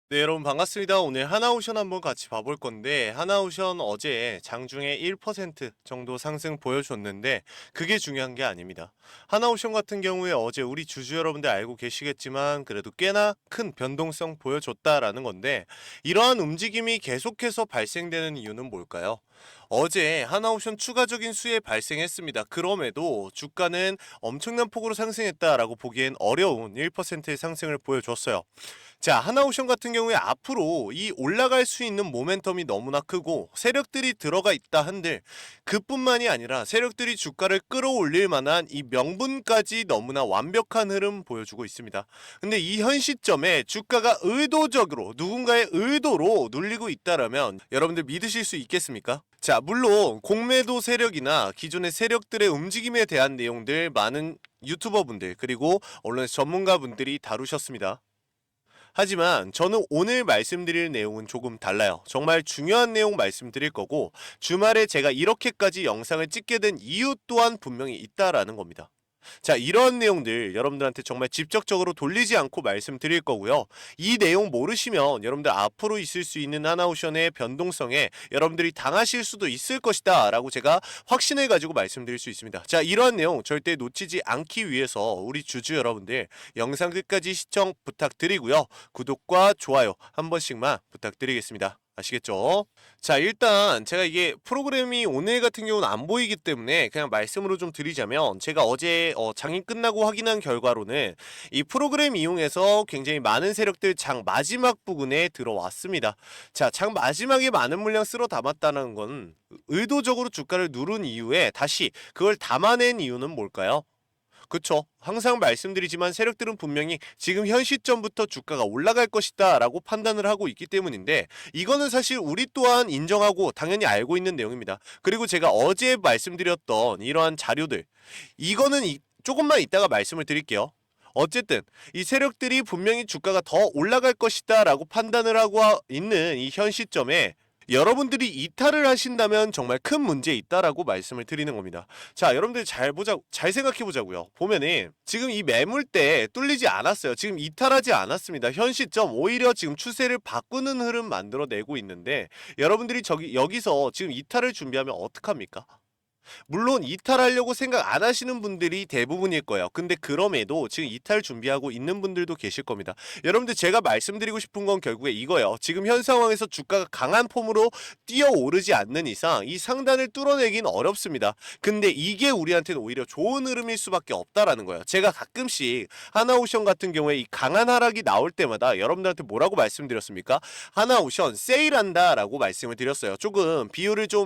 네, 여러분 반갑습니다. 오늘 하나오션 한번 같이 봐볼 건데, 하나오션 어제 장중에 1% 정도 상승 보여줬는데 그게 중요한 게 아닙니다. 하나오션 같은 경우에 어제 우리 주주 여러분들 알고 계시겠지만 그래도 꽤나 큰 변동성 보여줬다라는 건데, 이러한 움직임이 계속해서 발생되는 이유는 뭘까요? 어제 하나오션 추가적인 수혜 발생했습니다. 그럼에도 주가는 엄청난 폭으로 상승했다라고 보기엔 어려운 1%의 상승을 보여줬어요. 자, 하나오션 같은 경우에 앞으로 이 올라갈 수 있는 모멘텀이 너무나 크고 세력들이 들어가 있다 한들, 그뿐만이 아니라 세력들이 주가를 끌어올릴 만한 이 명분까지 너무나 완벽한 흐름 보여주고 있습니다. 근데 이 현 시점에 주가가 의도적으로 누군가의 의도로 눌리고 있다라면 여러분들 믿으실 수 있겠습니까? 자, 물론 공매도 세력이나 기존의 세력들의 움직임에 대한 내용들 많은 유튜버분들 그리고 언론 전문가분들이 다루셨습니다. 하지만 저는 오늘 말씀드릴 내용은 조금 달라요. 정말 중요한 내용 말씀드릴 거고, 주말에 제가 이렇게까지 영상을 찍게 된 이유 또한 분명히 있다라는 겁니다. 자, 이런 내용들 여러분들한테 정말 직접적으로 돌리지 않고 말씀드릴 거고요. 이 내용 모르시면 여러분들 앞으로 있을 수 있는 하나오션의 변동성에 여러분들이 당하실 수도 있을 것이다 라고 제가 확신을 가지고 말씀드릴 수 있습니다. 자, 이러한 내용 절대 놓치지 않기 위해서 우리 주주 여러분들 영상 끝까지 시청 부탁드리고요. 구독과 좋아요 한 번씩만 부탁드리겠습니다. 아시겠죠? 자, 일단 제가 이게 프로그램이 오늘 같은 경우는 안 보이기 때문에 그냥 말씀으로 좀 드리자면, 제가 어제 장이 끝나고 확인한 결과로는 이 프로그램 이용해서 굉장히 많은 세력들 장 마지막 부근에 들어왔습니다. 자, 장 마지막에 많은 물량 쓸어 담았다는 건 의도적으로 주가를 누른 이후에 다시 그걸 담아낸 이유는 뭘까요? 그쵸. 항상 말씀드리지만 세력들은 분명히 지금 현 시점부터 주가가 올라갈 것이다 라고 판단을 하고 있기 때문인데, 이거는 사실 우리 또한 인정하고 당연히 알고 있는 내용입니다. 그리고 제가 어제 말씀드렸던 이러한 자료들, 이거는 조금만 이따가 말씀을 드릴게요. 어쨌든 이 세력들이 분명히 주가가 더 올라갈 것이다 라고 판단을 하고 있는 이 현 시점에 여러분들이 이탈을 하신다면 정말 큰 문제 있다라고 말씀을 드리는 겁니다. 자, 여러분들 잘 생각해 보자고요. 보면은 지금 이 매물대 뚫리지 않았어요. 지금 이탈하지 않았습니다. 현 시점 오히려 지금 추세를 바꾸는 흐름 만들어내고 있는데, 여러분들이 여기서 지금 이탈을 준비하면 어떡합니까? 물론 이탈하려고 생각 안 하시는 분들이 대부분일 거예요. 근데 그럼에도 지금 이탈 준비하고 있는 분들도 계실 겁니다. 여러분들, 제가 말씀드리고 싶은 건 결국에 이거예요. 지금 현 상황에서 주가가 강한 폼으로 뛰어오르지 않는 이상 이 상단을 뚫어내긴 어렵습니다. 근데 이게 우리한테는 오히려 좋은 흐름일 수밖에 없다라는 거예요. 제가 가끔씩 하나오션 같은 경우에 이 강한 하락이 나올 때마다 여러분들한테 뭐라고 말씀드렸습니까? 하나오션 세일한다 라고 말씀을 드렸어요. 조금 비율을 좀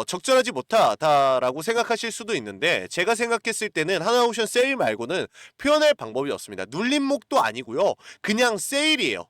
적절하지 못하다라고 생각하실 수도 있는데, 제가 생각했을 때는 하나오션 세일 말고는 표현할 방법이 없습니다. 눌림목도 아니고요, 그냥 세일이에요.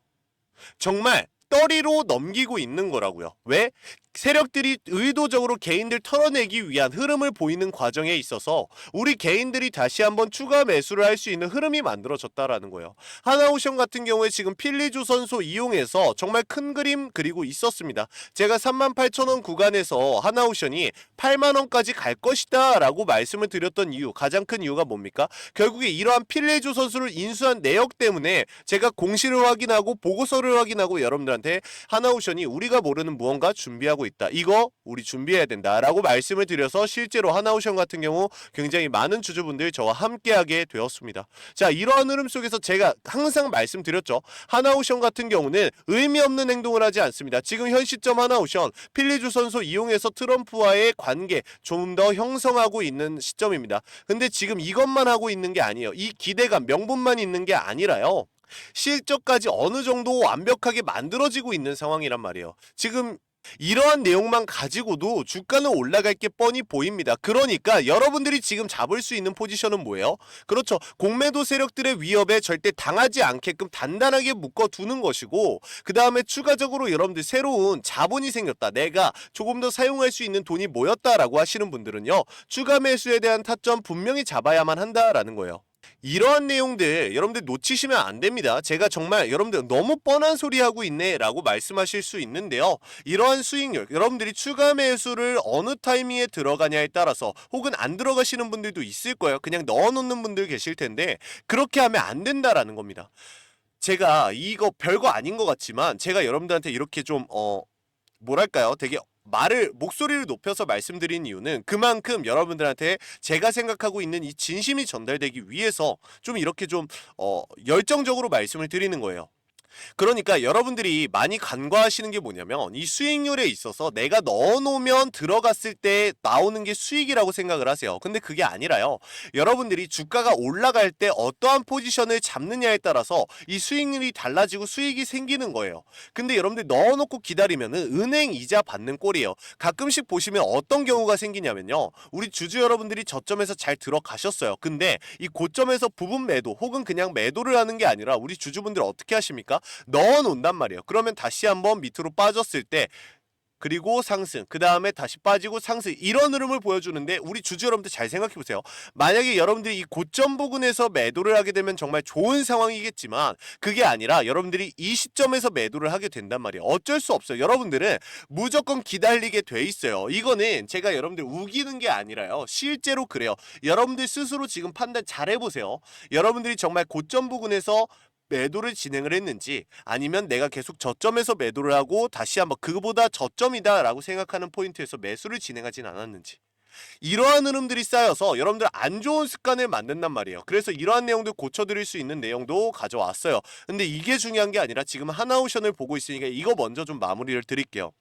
정말 떠리로 넘기고 있는 거라고요. 왜? 세력들이 의도적으로 개인들 털어내기 위한 흐름을 보이는 과정에 있어서 우리 개인들이 다시 한번 추가 매수를 할 수 있는 흐름이 만들어졌다라는 거예요. 하나오션 같은 경우에 지금 필리조선소 이용해서 정말 큰 그림 그리고 있었습니다. 제가 38,000원 구간에서 하나오션이 8만원까지 갈 것이다 라고 말씀을 드렸던 이유, 가장 큰 이유가 뭡니까? 결국에 이러한 필리조선소를 인수한 내역 때문에 제가 공시를 확인하고 보고서를 확인하고 여러분들한테 하나오션이 우리가 모르는 무언가 준비하고 있다, 이거 우리 준비해야 된다 라고 말씀을 드려서 실제로 하나오션 같은 경우 굉장히 많은 주주분들이 저와 함께하게 되었습니다. 자, 이러한 흐름 속에서 제가 항상 말씀드렸죠. 하나오션 같은 경우는 의미 없는 행동을 하지 않습니다. 지금 현 시점 하나오션 필리조선소 이용해서 트럼프와의 관계 좀 더 형성하고 있는 시점입니다. 근데 지금 이것만 하고 있는 게 아니에요. 이 기대감, 명분만 있는 게 아니라요, 실적까지 어느 정도 완벽하게 만들어지고 있는 상황이란 말이에요. 지금 이러한 내용만 가지고도 주가는 올라갈 게 뻔히 보입니다. 그러니까 여러분들이 지금 잡을 수 있는 포지션은 뭐예요? 그렇죠. 공매도 세력들의 위협에 절대 당하지 않게끔 단단하게 묶어두는 것이고, 그 다음에 추가적으로 여러분들 새로운 자본이 생겼다, 내가 조금 더 사용할 수 있는 돈이 모였다라고 하시는 분들은요, 추가 매수에 대한 타점 분명히 잡아야만 한다라는 거예요. 이러한 내용들 여러분들 놓치시면 안 됩니다. 제가 정말 여러분들 너무 뻔한 소리 하고 있네 라고 말씀하실 수 있는데요, 이러한 수익률, 여러분들이 추가 매수를 어느 타이밍에 들어가냐에 따라서, 혹은 안 들어가시는 분들도 있을 거예요. 그냥 넣어놓는 분들 계실 텐데, 그렇게 하면 안 된다라는 겁니다. 제가 이거 별거 아닌 것 같지만 제가 여러분들한테 이렇게 좀 뭐랄까요? 되게 목소리를 높여서 말씀드린 이유는 그만큼 여러분들한테 제가 생각하고 있는 이 진심이 전달되기 위해서 좀 이렇게 좀 열정적으로 말씀을 드리는 거예요. 그러니까 여러분들이 많이 간과하시는 게 뭐냐면 이 수익률에 있어서 내가 넣어놓으면 들어갔을 때 나오는 게 수익이라고 생각을 하세요. 근데 그게 아니라요. 여러분들이 주가가 올라갈 때 어떠한 포지션을 잡느냐에 따라서 이 수익률이 달라지고 수익이 생기는 거예요. 근데 여러분들 넣어놓고 기다리면은 은행 이자 받는 꼴이에요. 가끔씩 보시면 어떤 경우가 생기냐면요. 우리 주주 여러분들이 저점에서 잘 들어가셨어요. 근데 이 고점에서 부분 매도 혹은 그냥 매도를 하는 게 아니라 우리 주주분들 어떻게 하십니까? 넣어 놓는단 말이에요. 그러면 다시 한번 밑으로 빠졌을 때 그리고 상승, 그 다음에 다시 빠지고 상승, 이런 흐름을 보여주는데 우리 주주 여러분들 잘 생각해보세요. 만약에 여러분들이 이 고점 부근에서 매도를 하게 되면 정말 좋은 상황이겠지만 그게 아니라 여러분들이 이 시점에서 매도를 하게 된단 말이에요. 어쩔 수 없어요. 여러분들은 무조건 기다리게 돼 있어요. 이거는 제가 여러분들 우기는 게 아니라요. 실제로 그래요. 여러분들 스스로 지금 판단 잘 해보세요. 여러분들이 정말 고점 부근에서 매도를 진행을 했는지 아니면 내가 계속 저점에서 매도를 하고 다시 한번 그거보다 저점이다 라고 생각하는 포인트에서 매수를 진행하진 않았는지, 이러한 흐름들이 쌓여서 여러분들 안 좋은 습관을 만든단 말이에요. 그래서 이러한 내용들 고쳐드릴 수 있는 내용도 가져왔어요. 근데 이게 중요한 게 아니라 지금 하나오션을 보고 있으니까 이거 먼저 좀 마무리를 드릴게요.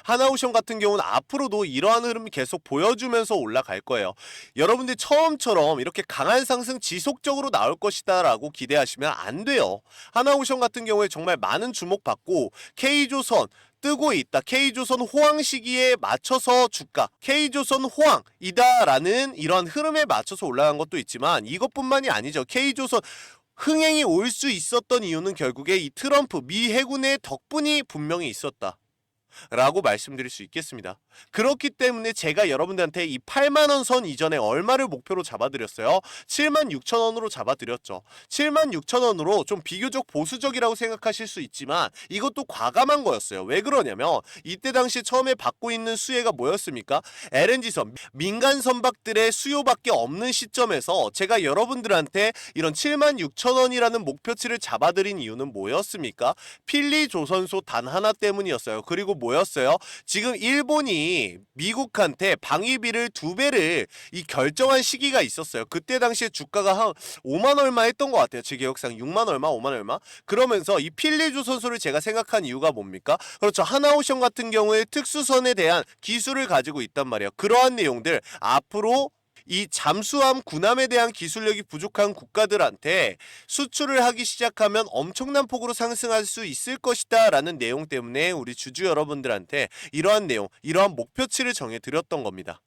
하나오션 같은 경우는 앞으로도 이러한 흐름이 계속 보여주면서 올라갈 거예요. 여러분들 처음처럼 이렇게 강한 상승 지속적으로 나올 것이다 라고 기대하시면 안 돼요. 하나오션 같은 경우에 정말 많은 주목받고 K조선 뜨고 있다. K조선 호황 시기에 맞춰서 주가 K조선 호황이다 라는 이런 흐름에 맞춰서 올라간 것도 있지만 이것뿐만이 아니죠. K조선 흥행이 올 수 있었던 이유는 결국에 이 트럼프 미 해군의 덕분이 분명히 있었다 라고 말씀드릴 수 있겠습니다. 그렇기 때문에 제가 여러분들한테 이 8만원 선 이전에 얼마를 목표로 잡아드렸어요? 76,000원으로 잡아드렸죠. 76,000원으로 좀 비교적 보수적이라고 생각하실 수 있지만 이것도 과감한 거였어요. 왜 그러냐면 이때 당시 처음에 받고 있는 수혜가 뭐였습니까? LNG선, 민간 선박들의 수요밖에 없는 시점에서 제가 여러분들한테 이런 76,000원이라는 목표치를 잡아드린 이유는 뭐였습니까? 필리 조선소 단 하나 때문이었어요. 그리고 뭐였어요? 지금 일본이 미국한테 방위비를 2배를 이 결정한 시기가 있었어요. 그때 당시에 주가가 한 5만 얼마 했던 것 같아요. 제 기억상 6만 얼마, 5만 얼마. 그러면서 이 필리조 선수를 제가 생각한 이유가 뭡니까? 그렇죠. 하나오션 같은 경우에 특수선에 대한 기술을 가지고 있단 말이에요. 그러한 내용들 앞으로 이 잠수함 군함에 대한 기술력이 부족한 국가들한테 수출을 하기 시작하면 엄청난 폭으로 상승할 수 있을 것이다 라는 내용 때문에 우리 주주 여러분들한테 이러한 내용, 이러한 목표치를 정해드렸던 겁니다.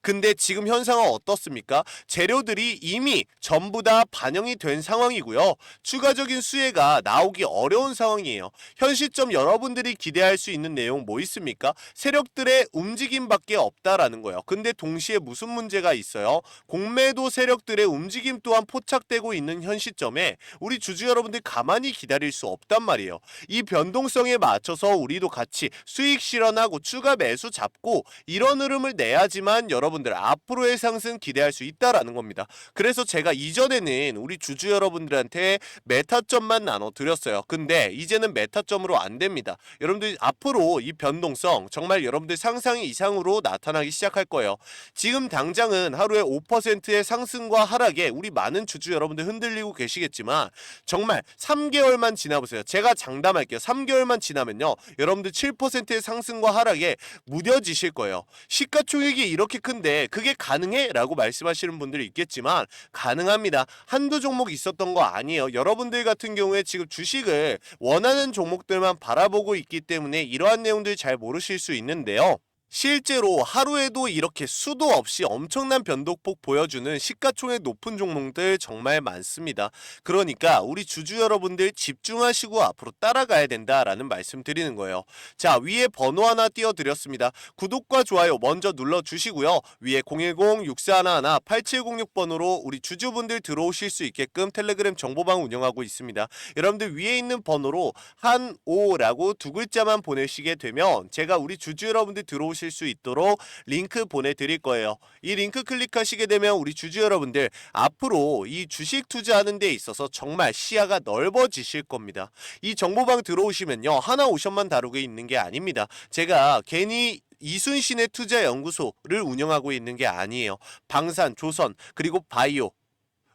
근데 지금 현상은 어떻습니까? 재료들이 이미 전부 다 반영이 된 상황이고요. 추가적인 수혜가 나오기 어려운 상황이에요. 현 시점 여러분들이 기대할 수 있는 내용 뭐 있습니까? 세력들의 움직임밖에 없다라는 거예요. 근데 동시에 무슨 문제가 있어요? 공매도 세력들의 움직임 또한 포착되고 있는 현 시점에 우리 주주 여러분들 가만히 기다릴 수 없단 말이에요. 이 변동성에 맞춰서 우리도 같이 수익 실현하고 추가 매수 잡고 이런 흐름을 내야지만 여러분들 앞으로의 상승 기대할 수 있다라는 겁니다. 그래서 제가 이전에는 우리 주주 여러분들한테 메타점만 나눠드렸어요. 근데 이제는 메타점으로 안 됩니다. 여러분들 앞으로 이 변동성 정말 여러분들 상상 이상으로 나타나기 시작할 거예요. 지금 당장은 하루에 5%의 상승과 하락에 우리 많은 주주 여러분들 흔들리고 계시겠지만 정말 3개월만 지나보세요. 제가 장담할게요. 3개월만 지나면요. 여러분들 7%의 상승과 하락에 무뎌지실 거예요. 시가총액이 이렇게 큰데 그게 가능해? 라고 말씀하시는 분들이 있겠지만 가능합니다. 한두 종목 있었던 거 아니에요. 여러분들 같은 경우에 지금 주식을 원하는 종목들만 바라보고 있기 때문에 이러한 내용들 잘 모르실 수 있는데요. 실제로 하루에도 이렇게 수도 없이 엄청난 변동폭 보여주는 시가총액 높은 종목들 정말 많습니다. 그러니까 우리 주주 여러분들 집중하시고 앞으로 따라가야 된다라는 말씀 드리는 거예요. 자, 위에 번호 하나 띄워드렸습니다. 구독과 좋아요 먼저 눌러주시고요. 위에 010-6411-8706번으로 우리 주주분들 들어오실 수 있게끔 텔레그램 정보방 운영하고 있습니다. 여러분들 위에 있는 번호로 한오라고 두 글자만 보내시게 되면 제가 우리 주주 여러분들 들어오실 참고하실 수 있도록 링크 보내드릴 거예요. 이 링크 클릭하시게 되면 우리 주주 여러분들 앞으로 이 주식 투자하는 데 있어서 정말 시야가 넓어지실 겁니다. 이 정보방 들어오시면요, 하나오션만 다루고 있는 게 아닙니다. 제가 괜히 이순신의 투자연구소를 운영하고 있는 게 아니에요. 방산, 조선, 그리고 바이오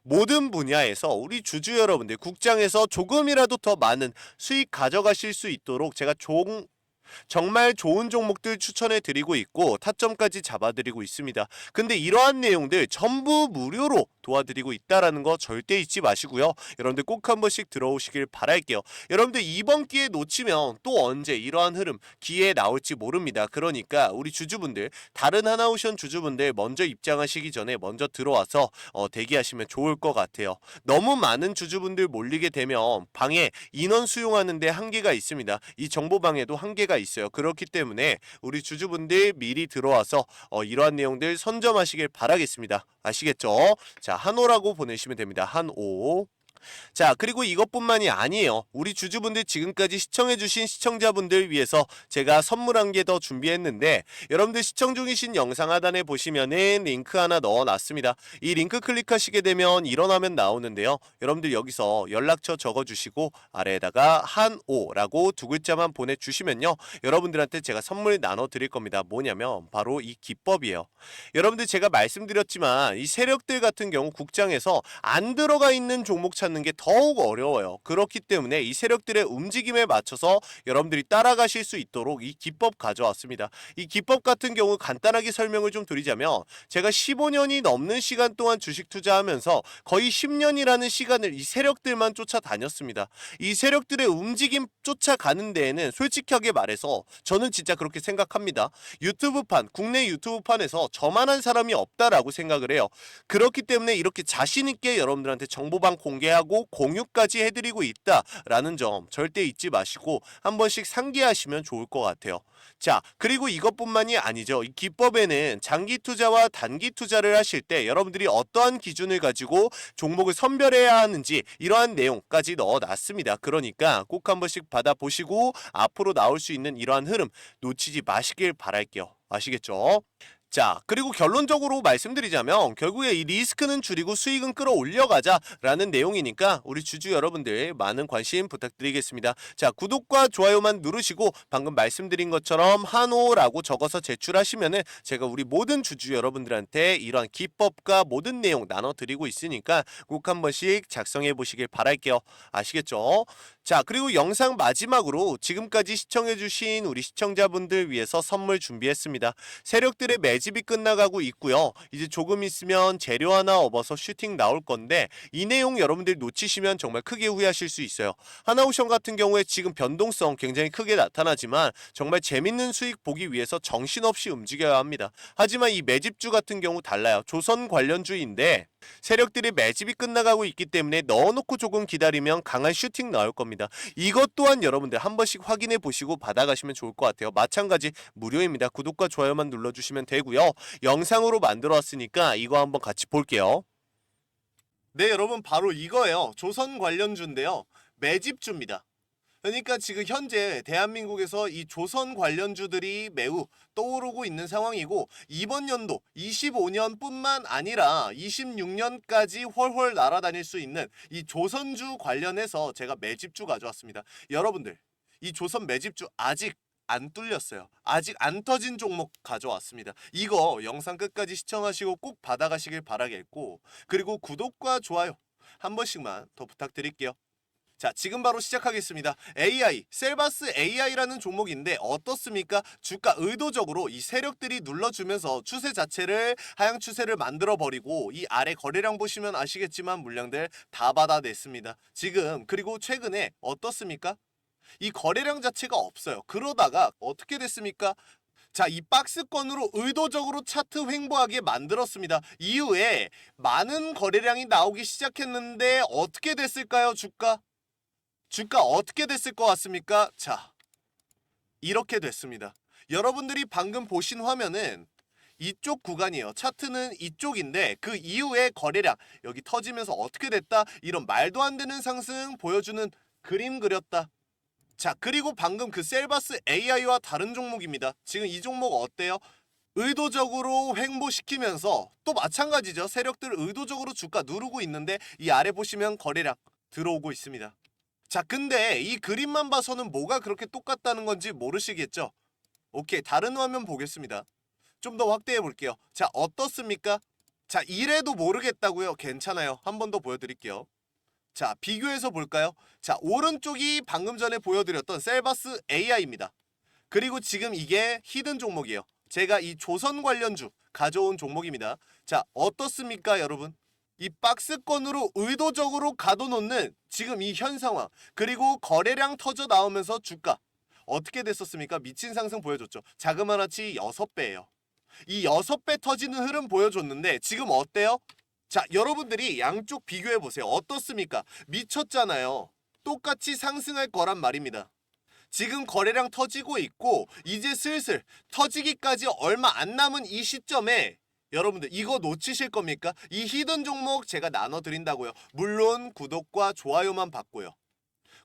모든 분야에서 우리 주주 여러분들 국장에서 조금이라도 더 많은 수익 가져가실 수 있도록 제가 정말 좋은 종목들 추천해 드리고 있고 타점까지 잡아드리고 있습니다. 근데 이러한 내용들 전부 무료로 도와드리고 있다라는 거 절대 잊지 마시고요. 여러분들 꼭 한 번씩 들어오시길 바랄게요. 여러분들 이번 기회 놓치면 또 언제 이러한 흐름 기회 나올지 모릅니다. 그러니까 우리 주주분들 다른 하나오션 주주분들 먼저 입장하시기 전에 먼저 들어와서 대기하시면 좋을 것 같아요. 너무 많은 주주분들 몰리게 되면 방에 인원 수용하는데 한계가 있습니다. 이 정보방에도 한계가 있어요. 그렇기 때문에 우리 주주분들 미리 들어와서 이러한 내용들 선점하시길 바라겠습니다. 아시겠죠? 자, 한호라고 보내시면 됩니다. 한호. 자, 그리고 이것뿐만이 아니에요. 우리 주주분들 지금까지 시청해주신 시청자분들 위해서 제가 선물 한 개 더 준비했는데 여러분들 시청 중이신 영상 하단에 보시면은 링크 하나 넣어놨습니다. 이 링크 클릭하시게 되면 일어나면 나오는데요. 여러분들 여기서 연락처 적어주시고 아래에다가 한오라고 두 글자만 보내주시면요, 여러분들한테 제가 선물 나눠드릴 겁니다. 뭐냐면 바로 이 기법이에요. 여러분들 제가 말씀드렸지만 이 세력들 같은 경우 국장에서 안 들어가 있는 종목 찾는 게 더욱 어려워요. 그렇기 때문에 이 세력들의 움직임에 맞춰서 여러분들이 따라가실 수 있도록 이 기법 가져왔습니다. 이 기법 같은 경우 간단하게 설명을 좀 드리자면 제가 15년이 넘는 시간 동안 주식 투자하면서 거의 10년이라는 시간을 이 세력들만 쫓아다녔습니다. 이 세력들의 움직임 쫓아가는 데에는 솔직하게 말해서 저는 진짜 그렇게 생각합니다. 유튜브판, 국내 유튜브판에서 저만한 사람이 없다라고 생각을 해요. 그렇기 때문에 이렇게 자신있게 여러분들한테 정보방 공개하고 공유까지 해드리고 있다라는 점 절대 잊지 마시고 한 번씩 상기하시면 좋을 것 같아요. 자, 그리고 이것뿐만이 아니죠. 이 기법에는 장기 투자와 단기 투자를 하실 때 여러분들이 어떠한 기준을 가지고 종목을 선별해야 하는지 이러한 내용까지 넣어놨습니다. 그러니까 꼭 한 번씩 받아보시고 앞으로 나올 수 있는 이러한 흐름 놓치지 마시길 바랄게요. 아시겠죠? 자, 그리고 결론적으로 말씀드리자면 결국에 이 리스크는 줄이고 수익은 끌어올려가자 라는 내용이니까 우리 주주 여러분들 많은 관심 부탁드리겠습니다. 자, 구독과 좋아요만 누르시고 방금 말씀드린 것처럼 한호라고 적어서 제출하시면은 제가 우리 모든 주주 여러분들한테 이러한 기법과 모든 내용 나눠드리고 있으니까 꼭 한 번씩 작성해 보시길 바랄게요. 아시겠죠? 자, 그리고 영상 마지막으로 지금까지 시청해주신 우리 시청자분들 위해서 선물 준비했습니다. 세력들의 매집이 끝나가고 있고요. 이제 조금 있으면 재료 하나 업어서 슈팅 나올 건데 이 내용 여러분들 놓치시면 정말 크게 후회하실 수 있어요. 하나오션 같은 경우에 지금 변동성 굉장히 크게 나타나지만 정말 재밌는 수익 보기 위해서 정신없이 움직여야 합니다. 하지만 이 매집주 같은 경우 달라요. 조선 관련주인데 세력들이 매집이 끝나가고 있기 때문에 넣어놓고 조금 기다리면 강한 슈팅 나올 겁니다. 이것 또한 여러분들 한 번씩 확인해 보시고 받아가시면 좋을 것 같아요. 마찬가지 무료입니다. 구독과 좋아요만 눌러주시면 되고요. 영상으로 만들어 왔으니까 이거 한번 같이 볼게요. 네, 여러분 바로 이거예요. 조선 관련주인데요. 매집주입니다. 그러니까 지금 현재 대한민국에서 이 조선 관련주들이 매우 떠오르고 있는 상황이고 이번 연도 25년뿐만 아니라 26년까지 훨훨 날아다닐 수 있는 이 조선주 관련해서 제가 매집주 가져왔습니다. 여러분들 이 조선 매집주 아직 안 뚫렸어요. 아직 안 터진 종목 가져왔습니다. 이거 영상 끝까지 시청하시고 꼭 받아가시길 바라겠고 그리고 구독과 좋아요 한 번씩만 더 부탁드릴게요. 자, 지금 바로 시작하겠습니다. AI, 셀바스 AI라는 종목인데 어떻습니까? 주가 의도적으로 이 세력들이 눌러주면서 추세 자체를 하향 추세를 만들어버리고 이 아래 거래량 보시면 아시겠지만 물량들 다 받아냈습니다. 지금 그리고 최근에 어떻습니까? 이 거래량 자체가 없어요. 그러다가 어떻게 됐습니까? 자, 이 박스권으로 의도적으로 차트 횡보하게 만들었습니다. 이후에 많은 거래량이 나오기 시작했는데 어떻게 됐을까요, 주가? 주가 어떻게 됐을 것 같습니까? 자, 이렇게 됐습니다. 여러분들이 방금 보신 화면은 이쪽 구간이에요. 차트는 이쪽인데 그 이후에 거래량 여기 터지면서 어떻게 됐다? 이런 말도 안 되는 상승 보여주는 그림 그렸다. 자, 그리고 방금 그 셀바스 AI와 다른 종목입니다. 지금 이 종목 어때요? 의도적으로 횡보시키면서 또 마찬가지죠. 세력들 의도적으로 주가 누르고 있는데 이 아래 보시면 거래량 들어오고 있습니다. 자, 근데 이 그림만 봐서는 뭐가 그렇게 똑같다는 건지 모르시겠죠? 오케이, 다른 화면 보겠습니다. 좀 더 확대해 볼게요. 자, 어떻습니까? 자, 이래도 모르겠다고요? 괜찮아요. 한 번 더 보여드릴게요. 자, 비교해서 볼까요? 자, 오른쪽이 방금 전에 보여드렸던 셀바스 AI입니다. 그리고 지금 이게 히든 종목이에요. 제가 이 조선 관련주 가져온 종목입니다. 자, 어떻습니까, 여러분? 이 박스권으로 의도적으로 가둬놓는 지금 이 현 상황, 그리고 거래량 터져 나오면서 주가 어떻게 됐었습니까? 미친 상승 보여줬죠. 자그마치 6배예요. 이 6배 터지는 흐름 보여줬는데 지금 어때요? 자, 여러분들이 양쪽 비교해보세요. 어떻습니까? 미쳤잖아요. 똑같이 상승할 거란 말입니다. 지금 거래량 터지고 있고 이제 슬슬 터지기까지 얼마 안 남은 이 시점에 여러분들 이거 놓치실 겁니까? 이 히든 종목 제가 나눠드린다고요. 물론 구독과 좋아요만 받고요.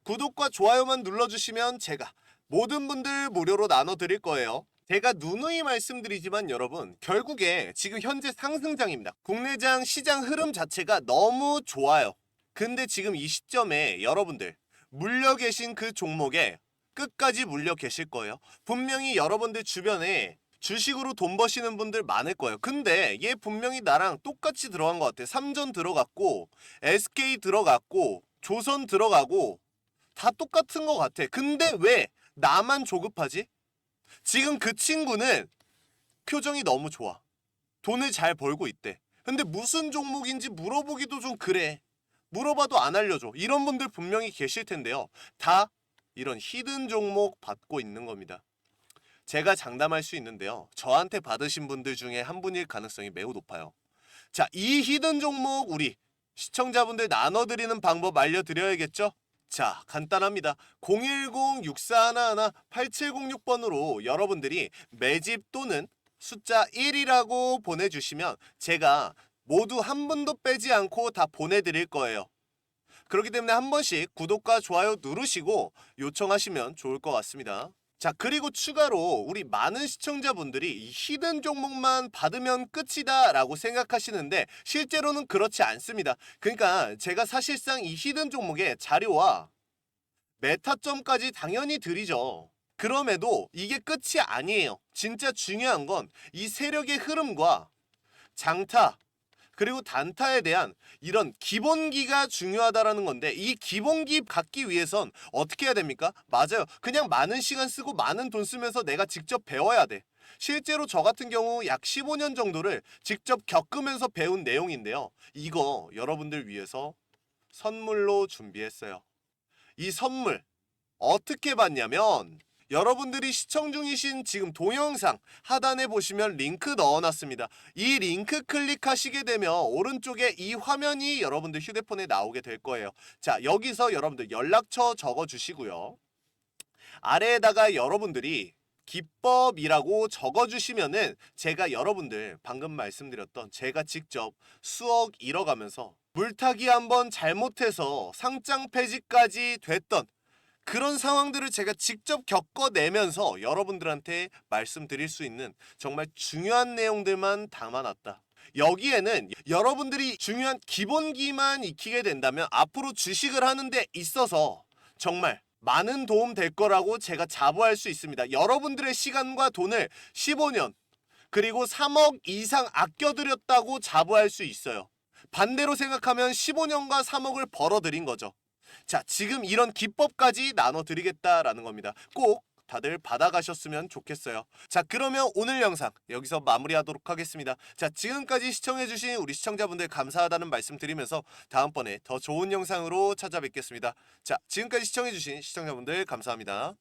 구독과 좋아요만 눌러주시면 제가 모든 분들 무료로 나눠드릴 거예요. 제가 누누이 말씀드리지만 여러분, 결국에 지금 현재 상승장입니다. 국내장 시장 흐름 자체가 너무 좋아요. 근데 지금 이 시점에 여러분들 물려 계신 그 종목에 끝까지 물려 계실 거예요. 분명히 여러분들 주변에 주식으로 돈 버시는 분들 많을 거예요. 근데 얘 분명히 나랑 똑같이 들어간 것 같아. 삼전 들어갔고 SK 들어갔고 조선 들어가고 다 똑같은 것 같아. 근데 왜 나만 조급하지? 지금 그 친구는 표정이 너무 좋아. 돈을 잘 벌고 있대. 근데 무슨 종목인지 물어보기도 좀 그래. 물어봐도 안 알려줘. 이런 분들 분명히 계실 텐데요. 다 이런 히든 종목 받고 있는 겁니다. 제가 장담할 수 있는데요. 저한테 받으신 분들 중에 한 분일 가능성이 매우 높아요. 자, 이 히든 종목 우리 시청자분들 나눠드리는 방법 알려드려야겠죠? 자, 간단합니다. 010-6411-8706번으로 여러분들이 매집 또는 숫자 1이라고 보내주시면 제가 모두 한 분도 빼지 않고 다 보내드릴 거예요. 그렇기 때문에 한 번씩 구독과 좋아요 누르시고 요청하시면 좋을 것 같습니다. 자, 그리고 추가로 우리 많은 시청자분들이 이 히든 종목만 받으면 끝이다 라고 생각하시는데 실제로는 그렇지 않습니다. 그러니까 제가 사실상 이 히든 종목의 자료와 메타점까지 당연히 드리죠. 그럼에도 이게 끝이 아니에요. 진짜 중요한 건 이 세력의 흐름과 장타 그리고 단타에 대한 이런 기본기가 중요하다라는 건데 이 기본기 갖기 위해선 어떻게 해야 됩니까? 맞아요. 그냥 많은 시간 쓰고 많은 돈 쓰면서 내가 직접 배워야 돼. 실제로 저 같은 경우 약 15년 정도를 직접 겪으면서 배운 내용인데요. 이거 여러분들 위해서 선물로 준비했어요. 이 선물 어떻게 받냐면 여러분들이 시청 중이신 지금 동영상 하단에 보시면 링크 넣어놨습니다. 이 링크 클릭하시게 되면 오른쪽에 이 화면이 여러분들 휴대폰에 나오게 될 거예요. 자, 여기서 여러분들 연락처 적어주시고요. 아래에다가 여러분들이 기법이라고 적어주시면은 제가 여러분들 방금 말씀드렸던 제가 직접 수억 잃어가면서 물타기 한번 잘못해서 상장 폐지까지 됐던 그런 상황들을 제가 직접 겪어내면서 여러분들한테 말씀드릴 수 있는 정말 중요한 내용들만 담아놨다. 여기에는 여러분들이 중요한 기본기만 익히게 된다면 앞으로 주식을 하는 데 있어서 정말 많은 도움 될 거라고 제가 자부할 수 있습니다. 여러분들의 시간과 돈을 15년 그리고 3억 이상 아껴드렸다고 자부할 수 있어요. 반대로 생각하면 15년과 3억을 벌어들인 거죠. 자, 지금 이런 기법까지 나눠드리겠다라는 겁니다. 꼭 다들 받아가셨으면 좋겠어요. 자, 그러면 오늘 영상 여기서 마무리하도록 하겠습니다. 자, 지금까지 시청해주신 우리 시청자분들 감사하다는 말씀 드리면서 다음번에 더 좋은 영상으로 찾아뵙겠습니다. 자, 지금까지 시청해주신 시청자분들 감사합니다.